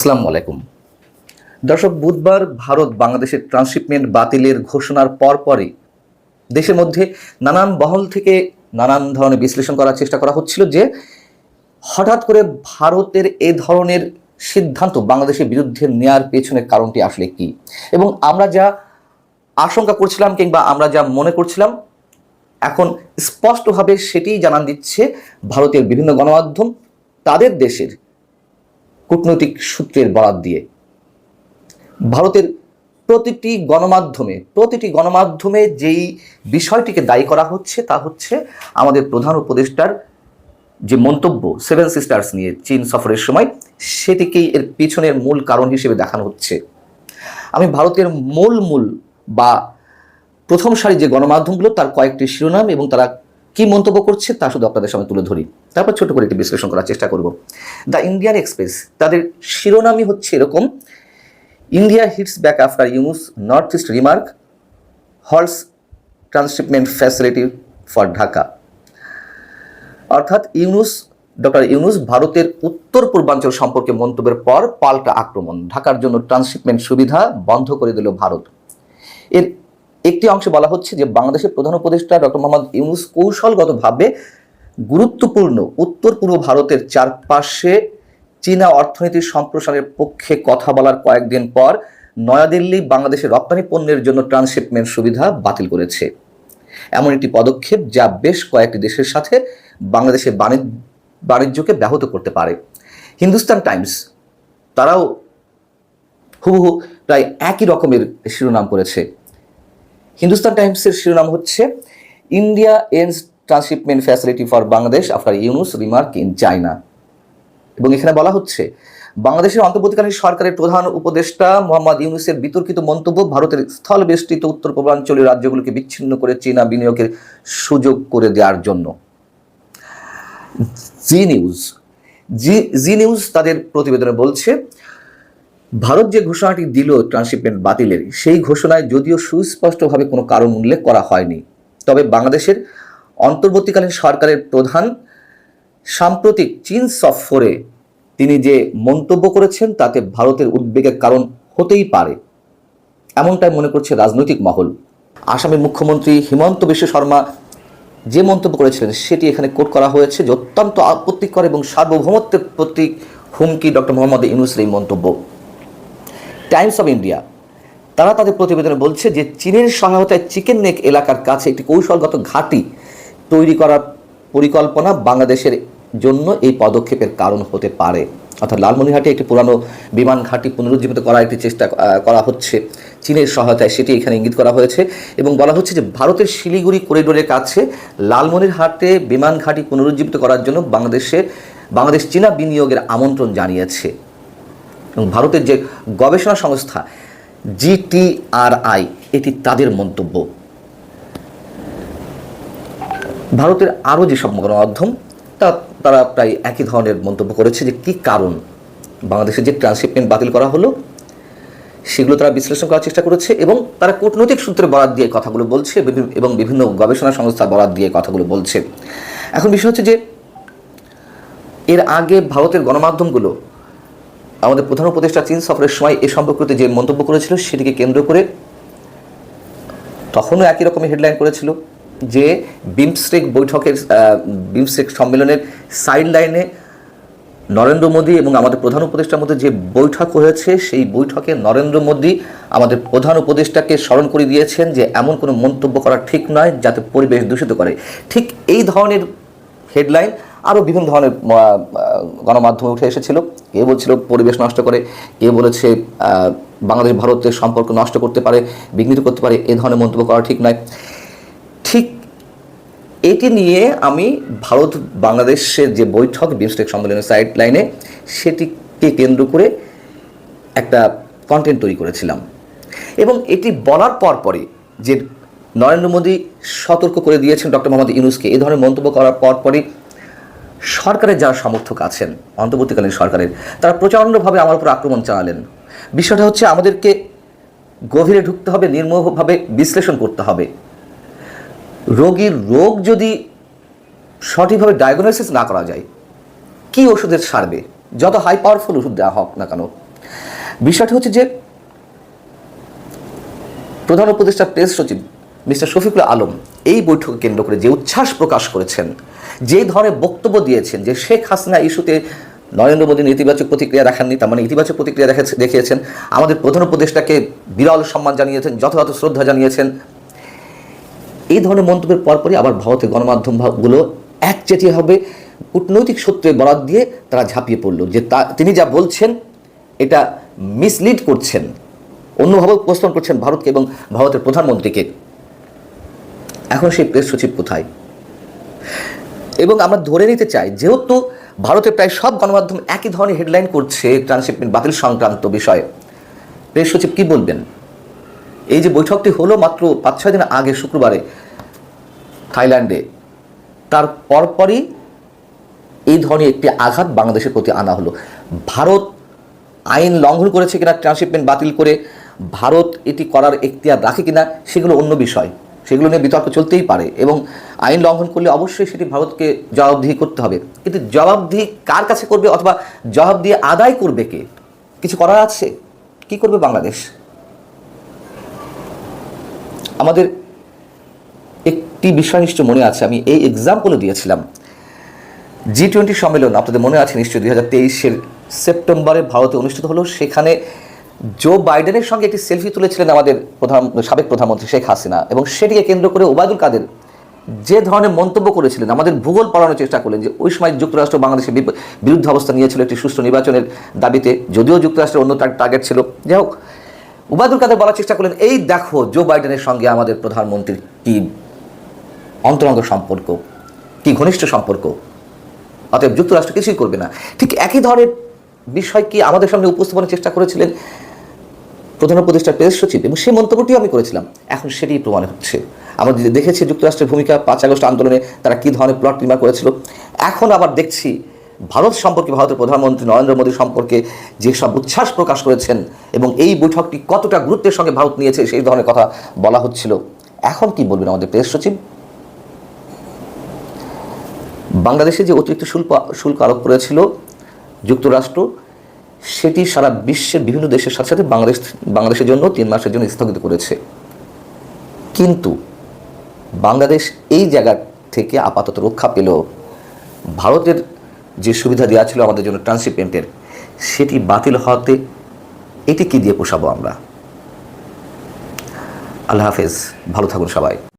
আসসালামু আলাইকুম দর্শক, বুধবার ভারত বাংলাদেশের ট্রান্সশিপমেন্ট বাতিলের ঘোষণার পরপরই দেশের মধ্যে নানান মহল থেকে নানান ধরনের বিশ্লেষণ করার চেষ্টা করা হচ্ছিল যে হঠাৎ করে ভারতের এই ধরনের সিদ্ধান্ত বাংলাদেশের বিরুদ্ধে নেয়ার পেছনের কারণটি আসলে কি, এবং আমরা যা আশঙ্কা করছিলাম কিংবা আমরা যা মনে করছিলাম এখন স্পষ্টভাবে সেটিই জানান দিচ্ছে ভারতের বিভিন্ন গণমাধ্যম তাদের দেশের কূটনৈতিক সূত্রের বরাত দিয়ে। ভারতের প্রতিটি গণমাধ্যমে যেই বিষয়টিকে দায়ী করা হচ্ছে তা হচ্ছে আমাদের প্রধান উপদেষ্টার যে মন্তব্য সেভেন সিস্টার্স নিয়ে চীন সফরের সময়, সেটিকেই এর পিছনের মূল কারণ হিসেবে দেখানো হচ্ছে। আমি ভারতের মূল বা প্রথম সারি যে গণমাধ্যমগুলো তার কয়েকটি শিরোনাম এবং তারা কি মন্তব্য করছে তা শুধু আপনাদের সামনে তুলে ধরি, তারপর ছোট করে একটি বিশ্লেষণ করার চেষ্টা করব। দ্য ইন্ডিয়ান এক্সপ্রেস, তাদের শিরোনামই হচ্ছে এরকম: India hits back after Yunus north east remark halts transshipment facility for Dhaka. অর্থাৎ ডক্টর ইউনুস ভারতের উত্তর পূর্বাঞ্চল সম্পর্কে মন্তব্যের পর পাল্টা আক্রমণ, ঢাকার জন্য ট্রান্সশিপমেন্ট সুবিধা বন্ধ করে দিল ভারত। এর একটি অংশে বলা হচ্ছে যে বাংলাদেশের প্রধান উপদেষ্টা ডক্টর মোহাম্মদ ইউনুস কৌশলগতভাবে গুরুত্বপূর্ণ উত্তর পূর্ব ভারতের চারপাশে চীনা অর্থনীতির সম্প্রসারের পক্ষে কথা বলার কয়েকদিন পর নয়াদিল্লি বাংলাদেশের রপ্তানি পণ্যের জন্য ট্রান্সশিপমেন্ট সুবিধা বাতিল করেছে। এমন একটি পদক্ষেপ যা বেশ কয়েকটি দেশের সাথে বাংলাদেশের বাণিজ্যকে ব্যাহত করতে পারে। হিন্দুস্তান টাইমস তারাও হুবহু প্রায় একই রকমের শিরোনাম করেছে। হিন্দুস্তান টাইমসের শিরোনাম হচ্ছে India ends transshipment facility for Bangladesh after Yunus remark in China. এবং এখানে বলা হচ্ছে বাংলাদেশের অন্তর্বর্তীকালীন সরকারের প্রধান উপদেষ্টা মোহাম্মদ ইউনুসের বিতর্কিত মন্তব্য ভারতের স্থলবেষ্টিত উত্তর পূর্বাঞ্চলীয় রাজ্যগুলোকে বিচ্ছিন্ন করে চীনা বিনিয়োগের সুযোগ করে দেওয়ার জন্য। জি নিউজ তাদের প্রতিবেদনে বলছে, ভারত যে ঘোষণাটি দিল ট্রান্সশিপমেন্ট বাতিলের, সেই ঘোষণায় যদিও সুস্পষ্টভাবে কোনো কারণ উল্লেখ করা হয়নি, তবে বাংলাদেশের অন্তর্বর্তীকালীন সরকারের প্রধান সাম্প্রতিক চীন সফরে তিনি যে মন্তব্য করেছেন তাতে ভারতের উদ্বেগের কারণ হতেই পারে, এমনটাই মনে করছে রাজনৈতিক মহল। আসামের মুখ্যমন্ত্রী হিমন্ত বিশ্ব শর্মা যে মন্তব্য করেছিলেন সেটি এখানে কোট করা হয়েছে যে অত্যন্ত আপত্তিকর এবং সার্বভৌমত্বের প্রতি হুমকি ডক্টর মোহাম্মদ ইউনুসের এই মন্তব্য। টাইমস অফ ইন্ডিয়া তারা তাদের প্রতিবেদনে বলছে যে চীনের সহায়তায় চিকেন নেক এলাকার কাছে একটি কৌশলগত ঘাঁটি তৈরি করার পরিকল্পনা বাংলাদেশের জন্য এই পদক্ষেপের কারণ হতে পারে। অর্থাৎ লালমনিরহাটে একটি পুরানো বিমান ঘাঁটি পুনরুজ্জীবিত করার একটি চেষ্টা করা হচ্ছে চীনের সহায়তায়, সেটি এখানে ইঙ্গিত করা হয়েছে। এবং বলা হচ্ছে যে ভারতের শিলিগুড়ি করিডোরের কাছে লালমনিরহাটে বিমান ঘাঁটি পুনরুজ্জীবিত করার জন্য বাংলাদেশ চীনা বিনিয়োগের আমন্ত্রণ জানিয়েছে। এবং ভারতের যে গবেষণা সংস্থা GTRI, এটি তাদের মন্তব্য। ভারতের আরও যেসব গণমাধ্যম তারা প্রায় একই ধরনের মন্তব্য করেছে যে কী কারণ বাংলাদেশের যে ট্রান্সশিপমেন্ট বাতিল করা হলো সেগুলো তারা বিশ্লেষণ করার চেষ্টা করেছে এবং তারা কূটনৈতিক সূত্রে বরাত দিয়ে কথাগুলো বলছে এবং বিভিন্ন গবেষণা সংস্থা বরাত দিয়ে কথাগুলো বলছে। এখন বিষয় হচ্ছে যে এর আগে ভারতের গণমাধ্যমগুলো আমাদের প্রধান উপদেষ্টা চীন সফরের সময় এ সম্পর্কিত যে মন্তব্য করেছিল সেটিকে কেন্দ্র করে তখনও একই রকমের হেডলাইন করেছিল যে বিমস্টেক সম্মেলনের সাইড লাইনে নরেন্দ্র মোদী এবং আমাদের প্রধান উপদেষ্টার মধ্যে যে বৈঠক হয়েছে সেই বৈঠকে নরেন্দ্র মোদী আমাদের প্রধান উপদেষ্টাকে স্মরণ করে দিয়েছেন যে এমন কোনো মন্তব্য করা ঠিক নয় যাতে পরিবেশ দূষিত করে। ঠিক এই ধরনের হেডলাইন আরও বিভিন্ন ধরনের গণমাধ্যমে উঠে এসেছিল। কে বলছিল পরিবেশ নষ্ট করে, কে বলেছে বাংলাদেশ ভারতের সম্পর্ক নষ্ট করতে পারে, বিঘ্নিত করতে পারে, এ ধরনের মন্তব্য করা ঠিক নয়। ঠিক এটি নিয়ে আমি ভারত বাংলাদেশের যে বৈঠক বিমস্টেক সম্মেলনের সাইড লাইনে সেটিকে কেন্দ্র করে একটা কন্টেন্ট তৈরি করেছিলাম এবং এটি বলার পরপরই যে নরেন্দ্র মোদী সতর্ক করে দিয়েছেন ডক্টর মোহাম্মদ ইউনুসকে। এই ধরনের মন্তব্য করার পরপরই সরকারের যারা সমর্থক আছেন অন্তর্বর্তীকালীন সরকারের, তারা প্রচণ্ডভাবে আমার উপর আক্রমণ চালালেন। বিষয়টা হচ্ছে আমাদেরকে গভীরে ঢুকতে হবে, নির্মোহভাবে বিশ্লেষণ করতে হবে। রোগীর রোগ যদি সঠিকভাবে ডায়াগনোসিস না করা যায়, কি ওষুধের সারবে? যত হাই পাওয়ারফুল ওষুধ দেওয়া হোক না কেন, বিষয়টি হচ্ছে যে প্রধান উপদেষ্টা প্রেস সচিব মিস্টার শফিকুল আলম এই বৈঠক কেন্দ্র করে যে উচ্ছ্বাস প্রকাশ করেছেন, যে ধরনের বক্তব্য দিয়েছেন যে শেখ হাসিনা ইস্যুতে নরেন্দ্র মোদী নেতিবাচক প্রতিক্রিয়া দেখাননি, তার মানে ইতিবাচক প্রতিক্রিয়া দেখিয়েছেন, আমাদের প্রধান উপদেষ্টাকে বিরল সম্মান জানিয়েছেন, যথাযথ শ্রদ্ধা জানিয়েছেন, এই ধরনের মন্তব্যের পরপরই আবার ভারতের গণমাধ্যমগুলো একচেটিয়াভাবে কূটনৈতিক সূত্রে বরাত দিয়ে তারা ঝাঁপিয়ে পড়ল যে তিনি যা বলছেন এটা মিসলিড করছেন, অন্যভাবে উপস্থাপন করছেন ভারতকে এবং ভারতের প্রধানমন্ত্রীকে। এখন সেই প্রেস সচিব কোথায়? এবং আমরা ধরে নিতে চাই, যেহেতু ভারতের প্রায় সব গণমাধ্যম একই ধরনের হেডলাইন করছে ট্রানশিপমেন্ট বাতিল সংক্রান্ত বিষয়ে, প্রেস সচিব কি বলবেন? এই যে বৈঠকটি হলো মাত্র 5-6 দিন আগে শুক্রবারে থাইল্যান্ডে, তার পরপরই এই ধরনের একটি আঘাত বাংলাদেশের প্রতি আনা হলো। ভারত আইন লঙ্ঘন করেছে কিনা ট্রান্সশিপমেন্ট বাতিল করে, ভারত এটি করার এখতিয়ার রাখে কিনা, সেগুলো অন্য বিষয়, সেগুলো নিয়ে বিতর্ক চলতেই পারে এবং আইন লঙ্ঘন করলে অবশ্যই সেটি ভারতকে জবাবদিহি করতে হবে। কিন্তু জবাবদিহি কার কাছে করবে অথবা জবাবদিহি আদায় করবে কে? কিছু করার আছে? কি করবে বাংলাদেশ? আমাদের একটি বিষয় নিশ্চয় মনে আছে, আমি এই এক্সাম্পলও দিয়েছিলাম। G20 সম্মেলন আপনাদের মনে আছে নিশ্চয়ই, 2023 সেপ্টেম্বরে ভারতে অনুষ্ঠিত হলো। সেখানে জো বাইডেনের সঙ্গে একটি সেলফি তুলেছিলেন আমাদের সাবেক প্রধানমন্ত্রী শেখ হাসিনা, এবং সেটিকে কেন্দ্র করে ওবায়দুল কাদের যে ধরনের মন্তব্য করেছিলেন, আমাদের ভূগোল পড়ানোর চেষ্টা করলেন যে ওই সময় যুক্তরাষ্ট্র বাংলাদেশের বিরুদ্ধে অবস্থা নিয়েছিল একটি সুষ্ঠু নির্বাচনের দাবিতে, যদিও যুক্তরাষ্ট্রের অন্য টার্গেট ছিল। যাই হোক, ওবায়দুল কাদের বলার চেষ্টা করলেন, এই দেখো জো বাইডেনের সঙ্গে আমাদের প্রধানমন্ত্রীর কি অন্তরঙ্গ সম্পর্ক, কি ঘনিষ্ঠ সম্পর্ক, অতএব যুক্তরাষ্ট্র কিছুই করবে না। ঠিক একই ধরনের বিষয় কি আমাদের সামনে উপস্থাপনের চেষ্টা করেছিলেন প্রধান উপদেষ্টা প্রেস সচিব, এবং সেই মন্তব্যটিও আমি করেছিলাম। এখন সেটি প্রমাণ হচ্ছে। আমরা দেখেছি যুক্তরাষ্ট্রের ভূমিকা 5 আগস্ট আন্দোলনে তারা কী ধরনের প্লট নির্মাণ করেছিল। এখন আবার দেখছি ভারত সম্পর্কে, ভারতের প্রধানমন্ত্রী নরেন্দ্র মোদী সম্পর্কে যেসব উচ্ছ্বাস প্রকাশ করেছেন এবং এই বৈঠকটি কতটা গুরুত্বের সঙ্গে ভারত নিয়েছে সেই ধরনের কথা বলা হচ্ছিল। এখন কি বলবেন আমাদের প্রেস সচিব? বাংলাদেশে যে অতিরিক্ত শুল্ক আরোপ করেছিল যুক্তরাষ্ট্র, সেটি সারা বিশ্বের বিভিন্ন দেশের সাথে সাথে বাংলাদেশের জন্য 3 মাসের জন্য স্থগিত করেছে। কিন্তু বাংলাদেশ এই জায়গা থেকে আপাতত রক্ষা পেল। ভারতের যে সুবিধা দেওয়া ছিল আমাদের জন্য ট্রান্সশিপমেন্টের, সেটি বাতিল হওয়াতে এটি কি দিয়ে পোষাবো আমরা? আল্লাহ হাফেজ, ভালো থাকুন সবাই।